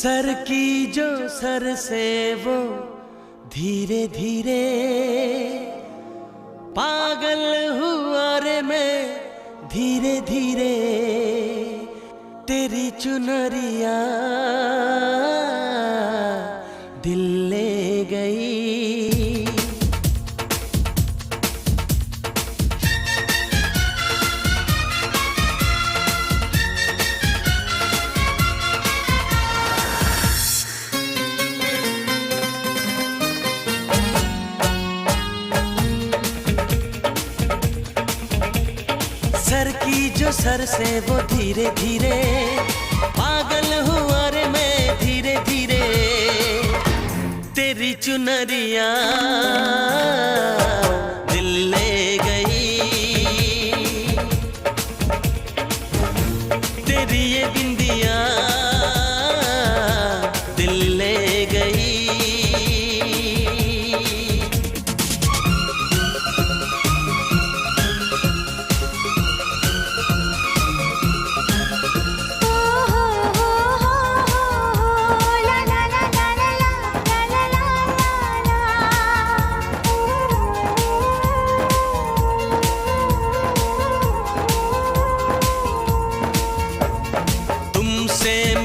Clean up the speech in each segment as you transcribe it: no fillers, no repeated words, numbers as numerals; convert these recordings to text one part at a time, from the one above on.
Sir की जो sir से वो धीरे धीरे पागल हुआ रे मैं धीरे धीरे तेरी चुनरिया दिल ले गई। सर की जो सर से वो धीरे धीरे पागल हुआ रे मैं धीरे धीरे तेरी चुनरिया दिल ले गई। तेरी ये बिंदिया दिल ले गई।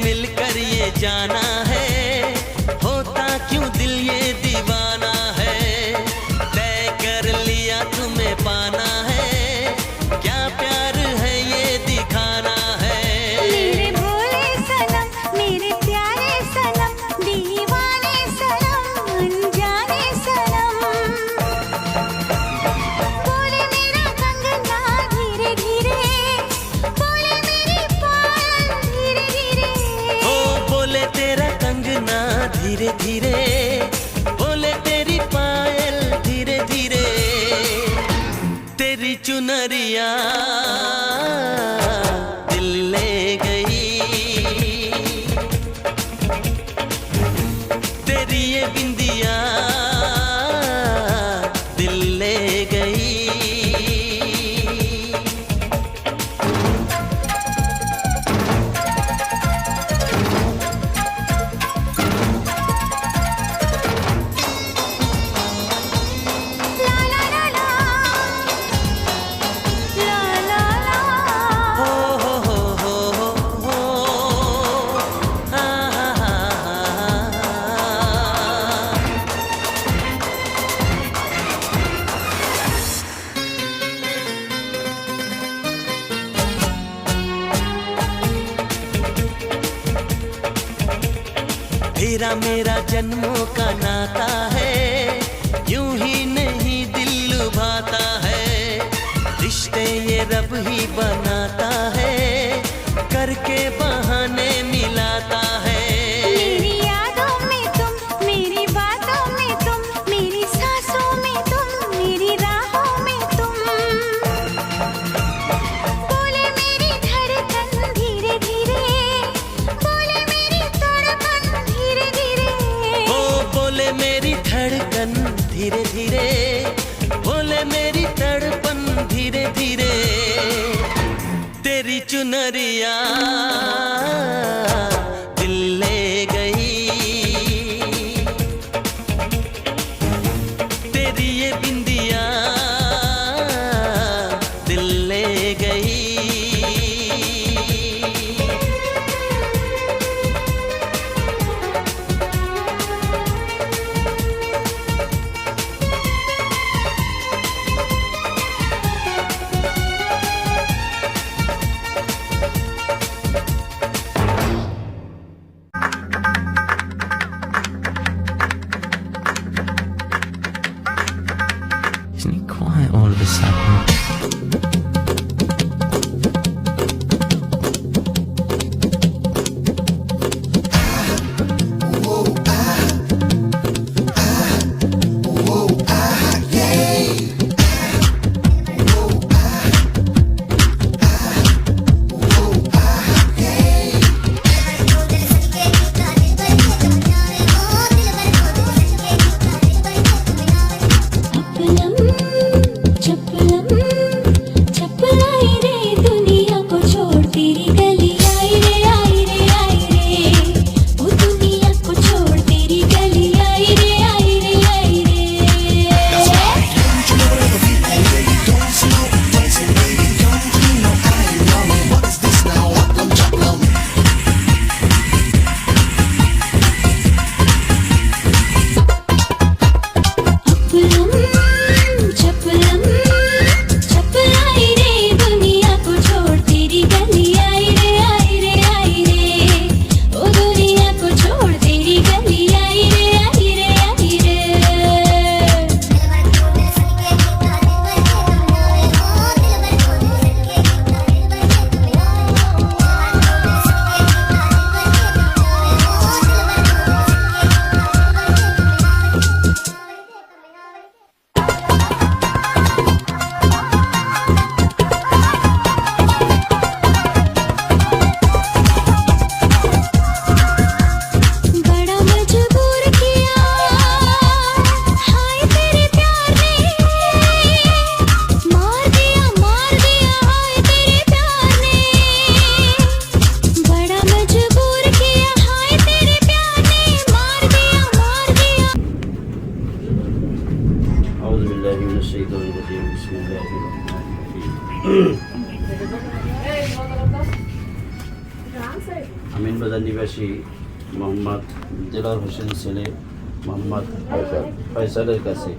मिलकर ये जाना है होता क्यों दिल ये दीवाना है। तय कर लिया तुम्हें पाना है क्या प्यार है ये दिखाना है। मेरे भोले सनम मेरे प्यारे सनम दीवाने सनम अनजाने सनम बोले मेरा कंगना धीरे धीरे बोले मेरी पायल धीरे धीरे बोले तेरा कंगना धीरे धीरे बोले तेरी पायल धीरे धीरे तेरी चुनरिया दिल ले गई। तेरी ये बिंदिया दिल ले गई। तेरा मेरा जन्मों का नाता है यूं ही नहीं दिल लुभाता है। रिश्ते ये रब ही बनाता है करके बहाने मिलाता है। मेरी यादों में तुम मेरी बातों में तुम मेरी सांसों में तुम मेरी राहों में तुम बोले मेरी धड़कन धीरे धीरे बोले मेरी तड़पन धीरे धीरे बोले मेरी धड़कन धीरे धीरे बोले मेरी तड़पन धीरे धीरे तेरी चुनरिया दिल ले गई। तेरी ये बिंदिया दिल ले गई। Isn't it quiet all of a sudden? चपलम بالله من الشيطان الرجيم بسم الله الرحمن الرحيم Aminbazar নিবাসী মোহাম্মদ দেলার হোসেন ছেলে মোহাম্মদ ফয়সালের কাছে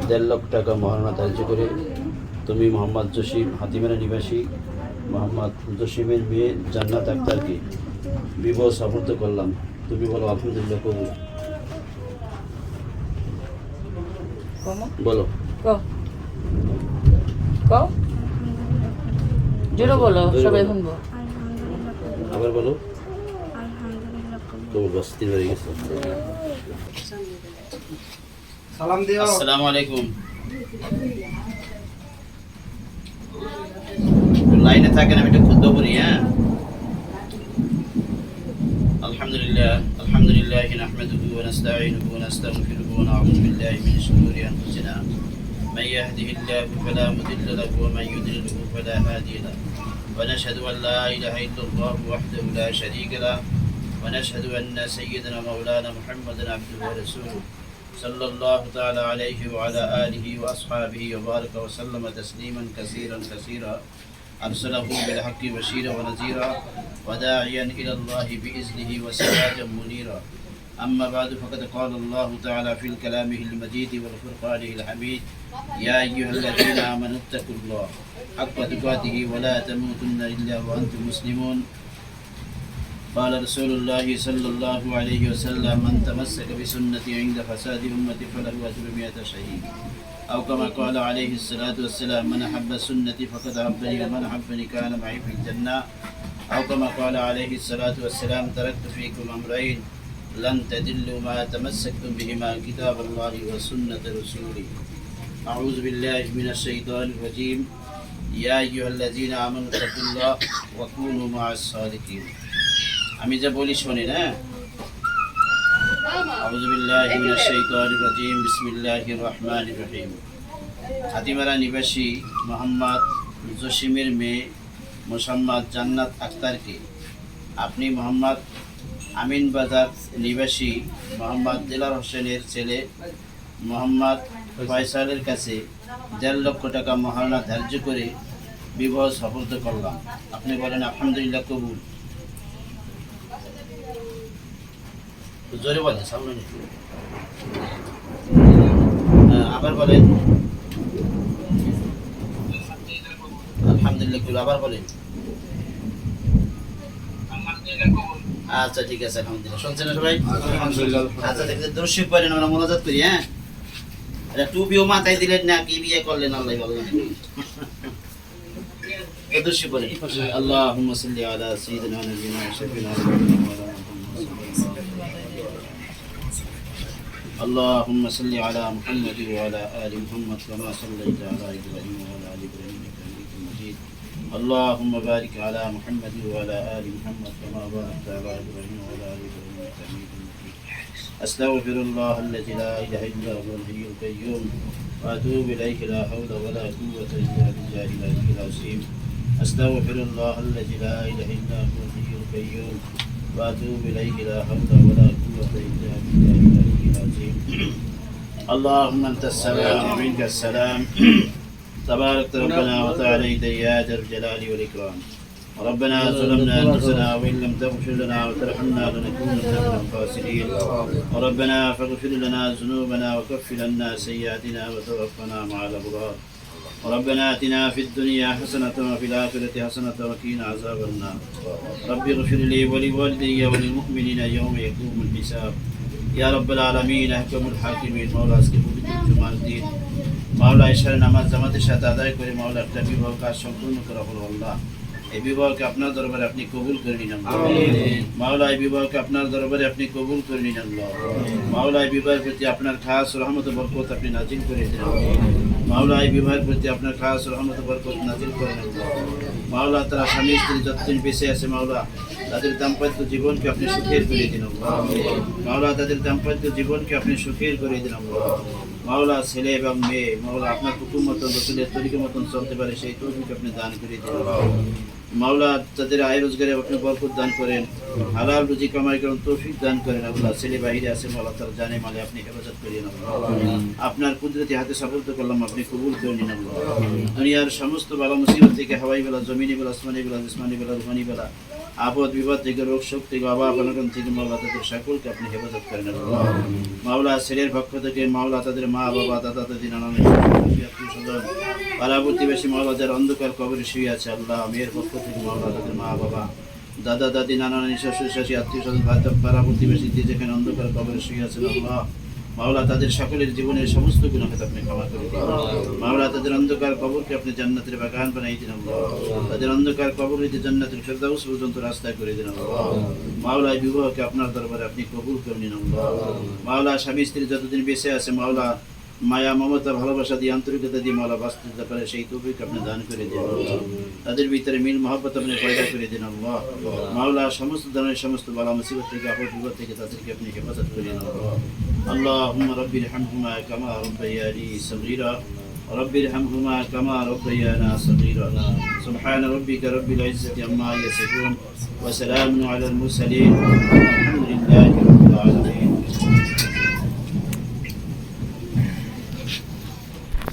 1.5 লাখ টাকা মহারণা ধার্য করে তুমি মোহাম্মদ জসিম হাতিমারা নিবাসী মোহাম্মদ জসিমের মেয়ে জান্নাত আক্তারকে বিবাহ সাব্যস্ত করলাম। তুমি বলো আলহামদুলিল্লাহ কবুল। বলো জোরে বলো, সবাই শুনবো। আবার বলো কবুল। বাস 3 হয়ে গেছে। সালাম দিও। আসসালামু আলাইকুম। লাইনে থাকেন, আমি একটা খুদ্ করি। হ্যাঁ, আলহামদুলিল্লাহ আলহামদুলিল্লাহ নাহমাদুহু ওয়া নাস্তাঈনুহু ওয়া নাস্তাগফিরুহু ওয়া নাউযু বিল্লাহি মিন শুরুরি আনফুসিনা মান ইয়াহদিহিল্লাহু ফালা মুদিল্লা লাহু ওয়া মান yudlilhu ফালা হাদিয়া লাহু ওয়া নাশহাদু আন লা ইলাহা ইল্লাল্লাহু ওয়াহদাহু লা শারীকা লাহু ওয়া নাশহাদু আন্না সাইয়্যিদানা মাওলানা মুহাম্মাদান আবদুহু ওয়া রাসূলুহু সাল্লাল্লাহু তাআলা আলাইহি ওয়া আলা আলিহি ওয়া আসহাবিহি ওয়া বারাকা ওয়া সাল্লামা তাসলিমান কাসীরান কাসীরা أرسله بالحق بشيرا ونذيرا وداعيا إلى الله بإذنه وسراجا منيرا. أما بعد فقد قال الله تعالى في كلامه المجيد والفرقانه الحميد يا أيها الذين آمنوا اتقوا الله حق تقاته ولا تموتن إلا وأنتم مسلمون. قال رسول الله صلى الله عليه وسلم من تمسك بسنتي عند فساد أمتي فله أجر 100 شهيد، أو كما قال عليه الصلاة والسلام من أحب سنتي فقد أحبني ومن أحبني كان معي في الجنة، أو كما قال عليه الصلاة والسلام تركت فيكم أمرين لن تدلوا ما تمسكتم بهما كتاب الله وسنة رسوله. أعوذ بالله من الشيطان الرجيم يا أيها الذين آمنوا اتقوا الله وكونوا مع الصادقين. আমি যা বলি শোনেন। হ্যাঁ, আউযু বিল্লাহি মিনাশ শাইতানির রাজীম বিসমিল্লাহির রহমানির রহিম। হাতিমারা নিবাসী মোহাম্মদ জসিমের মেয়ে মোসাম্মদ জান্নাত আক্তারকে আপনি মোহাম্মদ আমিনবাজার নিবাসী মোহাম্মদ দেলার হোসেনের ছেলে মোহাম্মদ ফয়সালের কাছে 1.5 লক্ষ টাকা মহারণা ধার্য করে বিবাহ সাব্যস্ত করলাম। আপনি বলেন আলহামদুলিল্লাহ কবুল। জোরে বলেন, সামনে আবার বলেন আলহামদুলিল্লাহ কবুল। আবার বলেন আচ্ছা ঠিক আছে আলহামদুলিল্লাহ। শুনছেন না সবাই? আচ্ছা ঠিক আছে, দর্শক বলেন আমরা মোনাজাত করি। হ্যাঁ, এটা টুপিও মাথায় দিলেন না, কি বিয়ে করলেন আল্লাহ বলেন। দর্শক বলেন আল্লাহুম্মা সাল্লি আলা সাইয়্যিদিনা নাবিয়িনা ওয়া শাফিনা اللهم صل على محمد وعلى آل محمد كما صليت على إبراهيم وعلى آل إبراهيم إنك حميد مجيد. اللهم بارك على محمد وعلى آل محمد كما باركت على إبراهيم وعلى آل إبراهيم إنك حميد مجيد. أستغفر الله الذي لا إله إلا هو الحي القيوم وأتوب إليه لا حول ولا قوة إلا بالله العلي العظيم. أستغفر الله الذي لا إله إلا هو الحي القيوم وأتوب إليه لا حول ولا قوة إلا بالله العلي العظيم. اللهم أنت السلام ومنك السلام تبارك ربنا وتعاليت يا ذا الجلال والإكرام. ربنا ظلمنا أنفسنا وإن لم تغفر لنا وترحمنا لنكونن من الخاسرين. ربنا فاغفر لنا ذنوبنا وكفر عنا سيئاتنا وتوفنا مع الأبرار. ربنا آتنا في الدنيا حسنة وفي الآخرة حسنة وقنا عذاب النار. رب اغفر لي ولوالدي وللمؤمنين يوم يقوم الحساب. يا رب العالمين أحكم الحاكمين مولا أسكبوا بالجمال الدين مولا إشهر নামাজ জামাতের সাথে আদায় করে মাওলা একটা বিবাহ কাজ সম্পূর্ণ করা হলো। আল্লাহ এই বিবাহকে আপনার দরবারে আপনি কবুল করে নিন আল্লাহ। মাওলা এই বিবাহকে আপনার দরবারে আপনি কবুল করে নিন আল্লাহ। মাওলা এই বিবাহের প্রতি আপনার খাস রহমত ও বরকত আপনি নাজিল করে দিন আল্লাহ। মাওলা এই বিবাহের প্রতি আপনার খাস রহমত ও বরকত নাজিল করেন আল্লাহ। মাওলা তারা স্বামী স্ত্রী যতদিন বেঁচে আছে মাওলা তাদের দাম্পত্য জীবনকে আপনি সুখের করে দিন আল্লাহ। মাওলা তাদের দাম্পত্য জীবনকে আপনি সুখের করে দিন আল্লাহ। মাওলা ছেলে এবং মেয়ে মাওলা আপনার হুকুম মতন রসুলের তরিকা মতন চলতে পারে সেই তৌফিক আপনি দান করে দিন। মাওলা তাদের আয় রোজগারে আপনি বরকত দান করেন, হালাল রুজি কামাই করেন, তৌফিক দান করেন। আল্লাহ ছেলে বাহিরে আছে মাওলা তার জানে মালে আপনি হেফাজত করিয়ে নেন। আপনার কুদরতি হাতে সাফল্য করলাম, আপনি কবুল করে নিন। আল্লাহ দুনিয়ার সমস্ত বালা মুসিবত থেকে, হাওয়াই বেলা, জমিনি বেলা, আসমানি বেলা, জিসমানি বেলা, রুহানি বেলা, আপদ বিপদ থেকে, রোগ শোক থেকে, আবার অনাগন থেকে মাওলা তাদের সকলকে আপনি হেফাজত করেন। আল্লাহ মাওলা ছেলের পক্ষ থেকে মাওলা তাদের মা বাবা, দাদা দাদি, নানা স্বজন, পাড়া প্রতিবেশী মাওলা যারা অন্ধকার কবরে শুয়ে আছে, আল্লাহ মেয়ের পক্ষ থেকে মাওলা তাদের মা বাবা, দাদা দাদি, নানা নানি, শ্বশুর শাশি, আত্মীয় স্বজন, পাড়া প্রতিবেশী যেখানে অন্ধকার কবরে শুয়ে আছেন, আল্লাহ মাওলা তাদের সকলের জীবনের সমস্ত গুনাহকে আপনি ক্ষমা করে দিন। মাওলা তাদের অন্ধকার কবরকে আপনি জান্নাতের বাগান বানাই দিন। আল্লাহ তাদের অন্ধকার কবর হইতে জান্নাতুল ফেরদাউস পর্যন্ত রাস্তা করে দিন। আল্লাহ মাওলা এই বিবাহকে আপনার দরবারে আপনি কবুল করে নিন। আল্লাহ মাওলা স্বামী স্ত্রী যতদিন বেঁচে আছে মাওলা মায়া মমতা ভালোবাসা দিয়ে, আন্তরিকতা দিয়ে মাওলা বাঁচতে পারে সেই তৌফিক আপনি দান করে দিন। তাদের ভিতরে মিল মহব্বত আপনি পয়দা করে দিন। আল্লাহ মাওলা সমস্ত ধরনের সমস্ত বালা মুসিবত থেকে, আপদ বিপদ থেকে তাদেরকে আপনি হেফাজত করে দিন। আল্লাহুম্মা রাব্বির হামহুমা কামা রাব্বায়ানি সগীরা রাব্বির হামহুমা কামা রাব্বায়ানা সগীরা। সুবহান রাব্বিকা রাব্বিল ইজ্জাতি আম্মা ইয়াসিফুন ওয়া সালামুন আলাল মুরসালিন আলহামদুলিল্লাহি রাব্বিল আলামিন।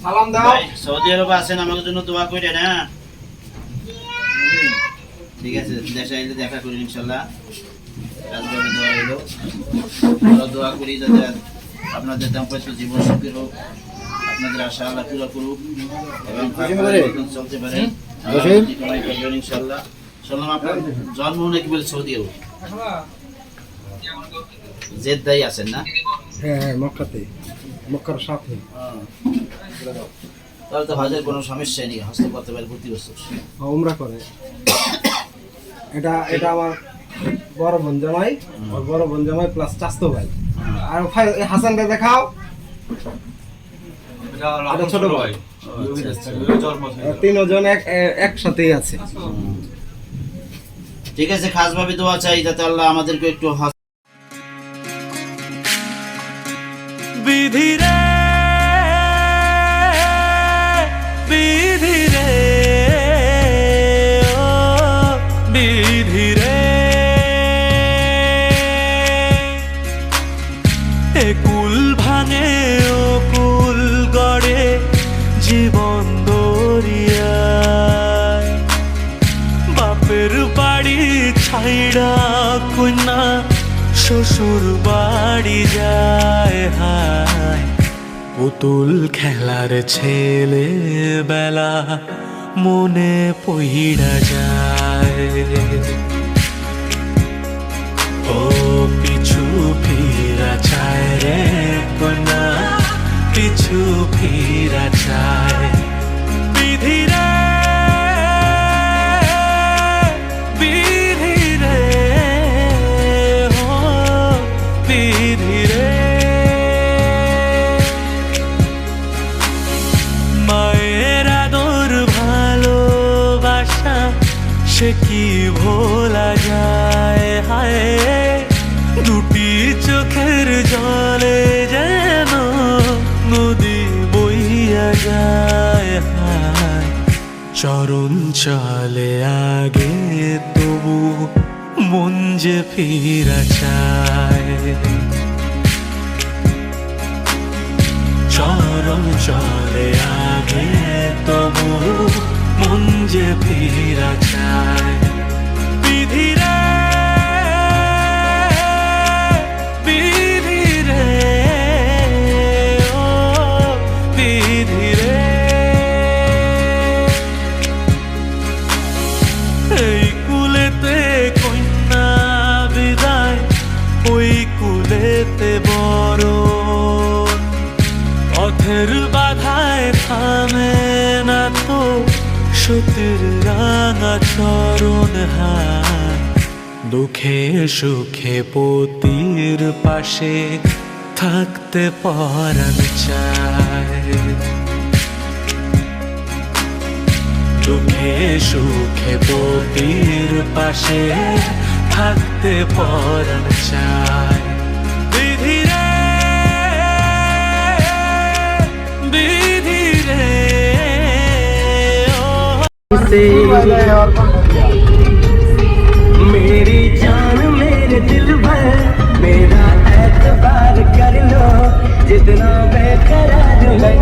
সালাম দাও। ভাই সৌদি আরবে আছেন, আমাদের জন্য দোয়া করেন। হ্যাঁ ঠিক আছে, দেশে এলে দেখা করি ইনশাল্লাহ। রাজবাড়ি দোয়া হইলো, আমরা দোয়া করি যাতে আপনাদের দাম্পত্য জীবন সুখী হোক, আপনাদের আশা আল্লাহ পুরো করুক এবং চলতে পারেন, কামাই করবেন ইনশাল্লাহ। শুনলাম আপনার জন্ম নাকি বলে সৌদি আরব, জেদ্দাই আছেন না? হ্যাঁ মক্কাতে, মক্কার সাথে। তাহলে তো হজের কোনো সমস্যা নেই, হস্ত করতে পারে প্রতি বছর। উমরা করে। এটা আমার বড় বোন জামাই, ওর বড় বোন জামাই প্লাস চাস্তো ভাই। আর ভাই হাসান ভাই দেখাও, এটা ছোট ভাই। তিনজন একসাথেই আছে। ঠিক আছে, খাসভাবে দোয়া চাই যাতে আল্লাহ আমাদেরকে একটু বিধি রে বিধি রে ও বিধি রে, এ কুল ভাঙে ও কুল গড়ে জীবন দরিয়ায়, বাপের বাড়ি ছাইড়া কন্যা শ্বশুর বাড়ি যায়। হায় পুতুল খেলার ছেলে বেলা মনে পইড়া যায়। ও পিছু ফিরা চায় রে কন্যা, পিছু ফিরা চায়। বিধি রে বিধি রে ও বিধি রে, মায়ের আদর ভালোবাসা সে কি ভোলা যায়। হায় দুটি চোখের জলে যেন নদী বইয়া যায়। হায় চরণ চলে আগে তবু মন যে ফিরা চায়। চরণ চলে আগে তবু মন যে ফিরা চায়। বিধি রে বিধি রে ও বিধি রে, এই কুলেতে কন্যা বিদায়, ওই কুলেতে বড় পথের বাধায় থামে না তো সতীর রাঙা চরণ। হায় দুঃখে সুখে পতির পাশে থাকতে পরাণ চায়। দুঃখে সুখে পতির পাশে থাকতে পরাণ চায়। বিধি রে বিধি রে मेरी जान मेरे दिल भर मेरा एतबार कर लो जितना बेकरार हूँ मैं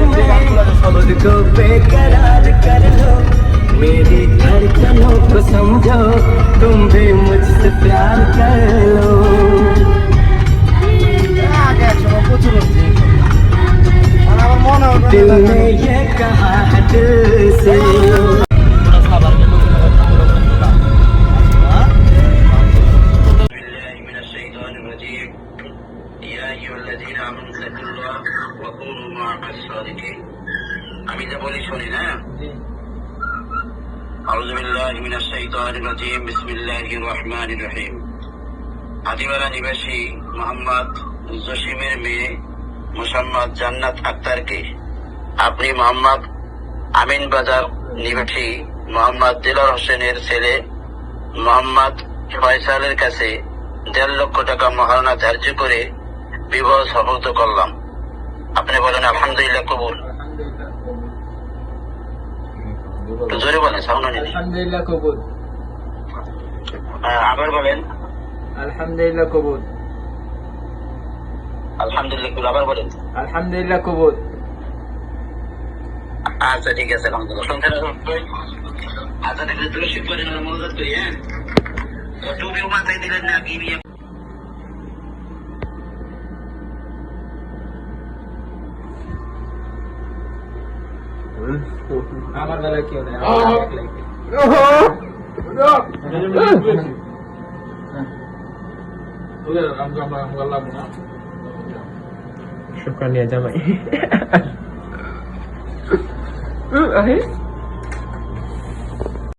खुद को बेकरार कर लो मेरी धड़कनों को समझो तुम भी मुझसे प्यार कर लो दिल ने ये कहा है दिल से আমি যা বলি শুনি না আউযু বিল্লাহি মিনাশ শাইতানির রাজীম বিসমিল্লাহির রহমানির রহিম হাতিমারা নিবাসী মোহাম্মদ জসিমের মেয়ে মোসাম্মদ জান্নাত আক্তারকে আপনি মোহাম্মদ আমিন বাজার নিবাসী মোহাম্মদ দিলর হোসেনের ছেলে মোহাম্মদ ফয়সালের কাছে 1.5 লক্ষ টাকা মহারণা ধার্য করে বিবাহ সম্পন্ন করলাম। আপনি বলেন আলহামদুলিল্লাহ কবুল। একটু জোরে বলেন, সাউন্ড নেই। আলহামদুলিল্লাহ কবুল। আবার বলেন আলহামদুলিল্লাহ কবুল। আলহামদুলিল্লাহ কবুল। আবার বলেন আলহামদুলিল্লাহ কবুল। আচ্ছা ঠিক আছে, আলহামদুলিল্লাহ। শুনতে আচ্ছা দেখলে তুমি শিব করেন মনোযোগ করি। হ্যাঁ, টুপি মাথায় দিলেন না কি বিয়ে আমার বেলা কেউ নেই। শুকরিয়া জামাই।